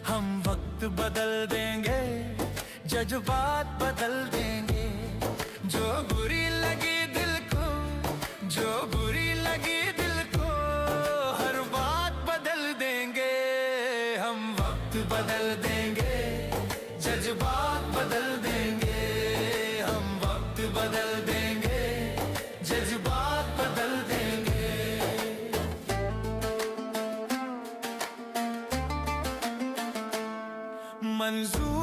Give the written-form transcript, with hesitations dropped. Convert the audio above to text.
हम वक्त बदल देंगे, जज्बात बदल देंगे। जो बुरी लगी दिल को, जो बुरी लगी दिल को, हर बात बदल देंगे। हम वक्त बदल देंगे, जज्बात बदल देंगे। हम वक्त बदल देंगे, जज्बात बदल देंगे। मंजूर